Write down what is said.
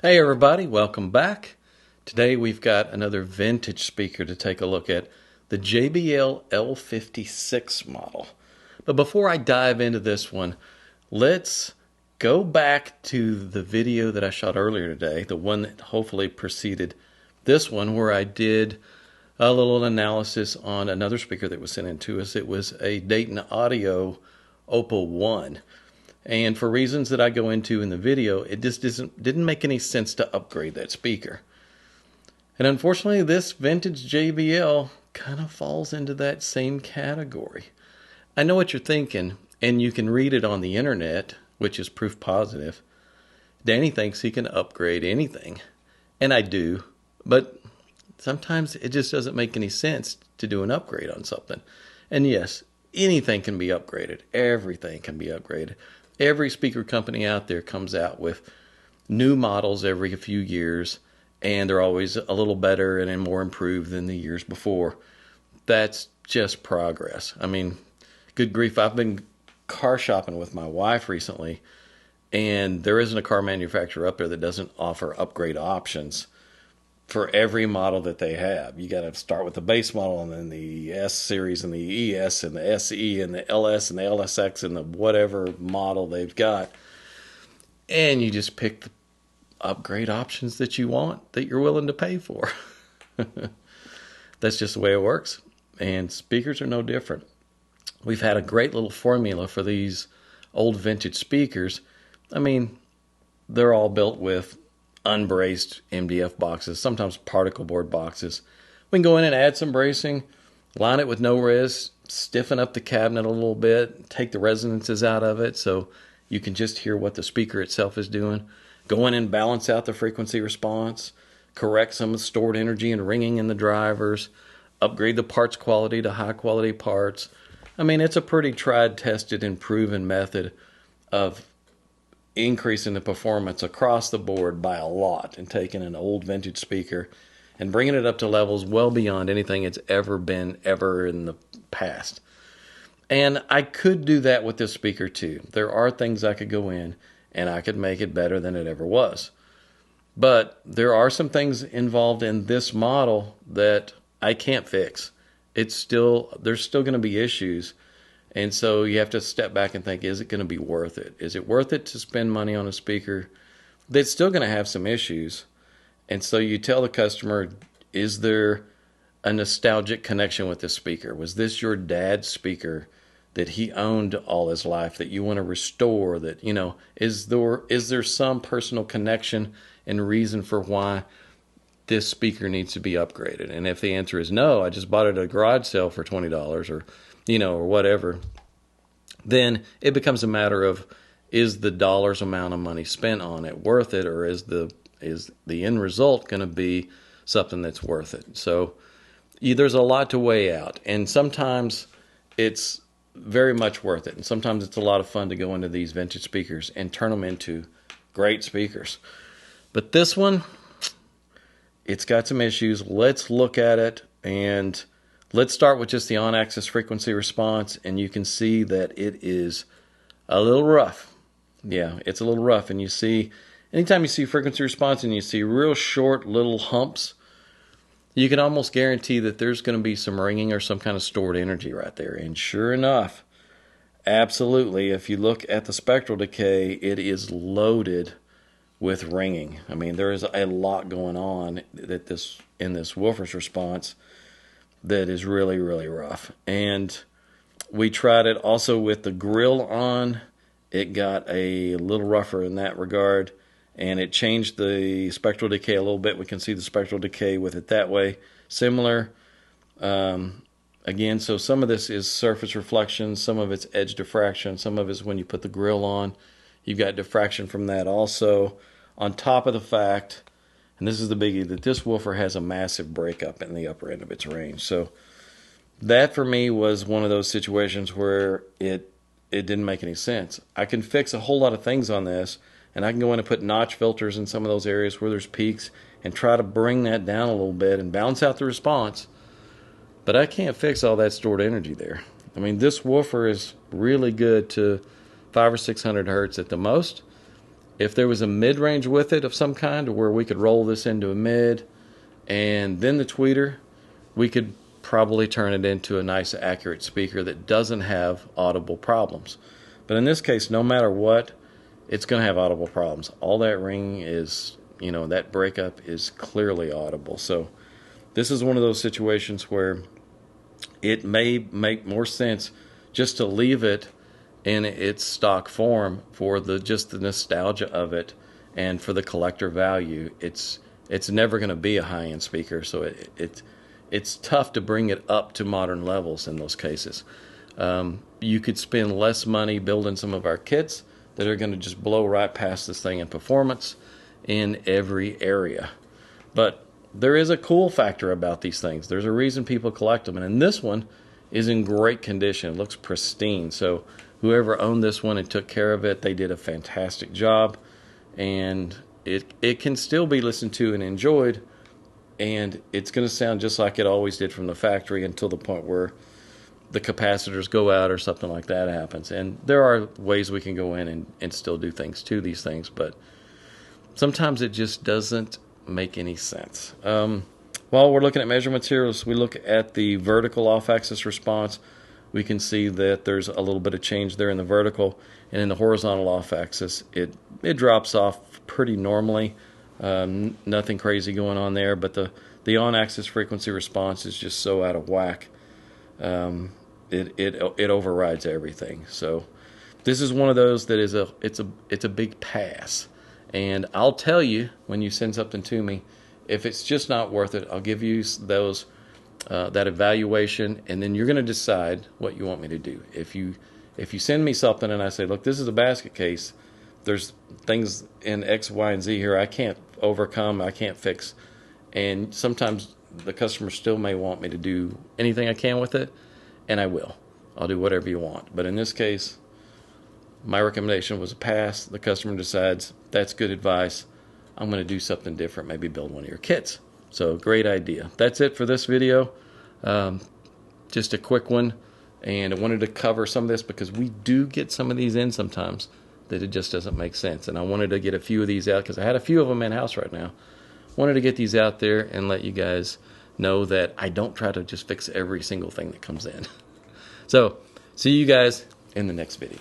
Hey everybody, welcome back. Today we've got another vintage speaker to take a look at, the JBL L56 model. But before I dive into this one, let's go back to the video that I shot earlier today, the one that hopefully preceded this one, where I did a little analysis on another speaker that was sent in to us. It was a Dayton Audio Opal 1. And for reasons that I go into in the video, it just didn't make any sense to upgrade that speaker. And unfortunately, this vintage JBL kind of falls into that same category. I know what you're thinking, and you can read it on the internet, which is proof positive. Danny thinks he can upgrade anything, and I do, but sometimes it just doesn't make any sense to do an upgrade on something. And yes, anything can be upgraded. Everything can be upgraded. Every speaker company out there comes out with new models every few years, and they're always a little better and more improved than the years before. That's just progress. I mean, good grief, I've been car shopping with my wife recently, and there isn't a car manufacturer up there that doesn't offer upgrade options for every model that they have. You got to start with the base model, and then the S series and the ES and the SE and the LS and the LSX and the whatever model they've got. And you just pick the upgrade options that you want, that you're willing to pay for. That's just the way it works. And speakers are no different. We've had a great little formula for these old vintage speakers. I mean, they're all built with unbraced MDF boxes, sometimes particle board boxes. We can go in and add some bracing, line it with no res, stiffen up the cabinet a little bit, take the resonances out of it so you can just hear what the speaker itself is doing. Go in and balance out the frequency response, correct some of the stored energy and ringing in the drivers, upgrade the parts quality to high quality parts. I mean, it's a pretty tried, tested, and proven method of increasing the performance across the board by a lot, and taking an old vintage speaker and bringing it up to levels well beyond anything it's ever been ever in the past. And I could do that with this speaker too. There are things I could go in and I could make it better than it ever was. But there are some things involved in this model that I can't fix. There's still going to be issues. And so you have to step back and think, is it going to be worth it? Is it worth it to spend money on a speaker that's still going to have some issues? And so you tell the customer, is there a nostalgic connection with this speaker? Was this your dad's speaker that he owned all his life that you want to restore? That, you know, is there some personal connection and reason for why this speaker needs to be upgraded? And if the answer is no, I just bought it at a garage sale for $20 or or whatever, then it becomes a matter of, is the dollars amount of money spent on it worth it, or is the end result going to be something that's worth it? So there's a lot to weigh out, and sometimes it's very much worth it, and sometimes it's a lot of fun to go into these vintage speakers and turn them into great speakers. But this one, it's got some issues. Let's look at it, and let's start with just the on-axis frequency response, and you can see that it is a little rough. Yeah, it's a little rough, and you see, anytime you see frequency response and you see real short little humps, you can almost guarantee that there's going to be some ringing or some kind of stored energy right there. And sure enough, absolutely, if you look at the spectral decay, it is loaded with ringing. I mean, there is a lot going on in this woofer's response that is really, really rough. And we tried it also with the grill on. It got a little rougher in that regard, and it changed the spectral decay a little bit. We can see the spectral decay with it that way. Similar. Again, so some of this is surface reflection, some of it's edge diffraction, some of it's when you put the grill on. You've got diffraction from that also. On top of the fact, and this is the biggie, that this woofer has a massive breakup in the upper end of its range. So that for me was one of those situations where it didn't make any sense. I can fix a whole lot of things on this, and I can go in and put notch filters in some of those areas where there's peaks and try to bring that down a little bit and balance out the response. But I can't fix all that stored energy there. I mean, this woofer is really good to 500 or 600 hertz at the most. if there was a mid-range with it of some kind, where we could roll this into a mid and then the tweeter, we could probably turn it into a nice accurate speaker that doesn't have audible problems. But in this case, no matter what, it's going to have audible problems. All that ringing is, that breakup is clearly audible. So this is one of those situations where it may make more sense just to leave it in its stock form for just the nostalgia of it and for the collector value. It's never going to be a high-end speaker, so it's tough to bring it up to modern levels in those cases. You could spend less money building some of our kits that are going to just blow right past this thing in performance in every area. But there is a cool factor about these things. There's a reason people collect them, and this one is in great condition. It looks pristine. So whoever owned this one and took care of it, they did a fantastic job, and it can still be listened to and enjoyed, and it's going to sound just like it always did from the factory until the point where the capacitors go out or something like that happens. And there are ways we can go in and still do things to these things, but sometimes it just doesn't make any sense. While we're looking at measurements here, as we look at the vertical off-axis response, we can see that there's a little bit of change there in the vertical, and in the horizontal off-axis, it drops off pretty normally. Nothing crazy going on there, but the on-axis frequency response is just so out of whack. It overrides everything. So this is one of those that is it's a big pass. And I'll tell you when you send something to me, if it's just not worth it, I'll give you that evaluation, and then you're going to decide what you want me to do. If you send me something and I say, look, this is a basket case, there's things in X, Y, and Z here I can't overcome, I can't fix, and sometimes the customer still may want me to do anything I can with it, and I will. I'll do whatever you want. But in this case, my recommendation was a pass. The customer decides that's good advice, I'm going to do something different, maybe build one of your kits. So great idea. That's it for this video. Just a quick one, and I wanted to cover some of this because we do get some of these in sometimes that it just doesn't make sense, and I wanted to get a few of these out because I had a few of them in-house right now. Wanted to get these out there and let you guys know that I don't try to just fix every single thing that comes in. So see you guys in the next video.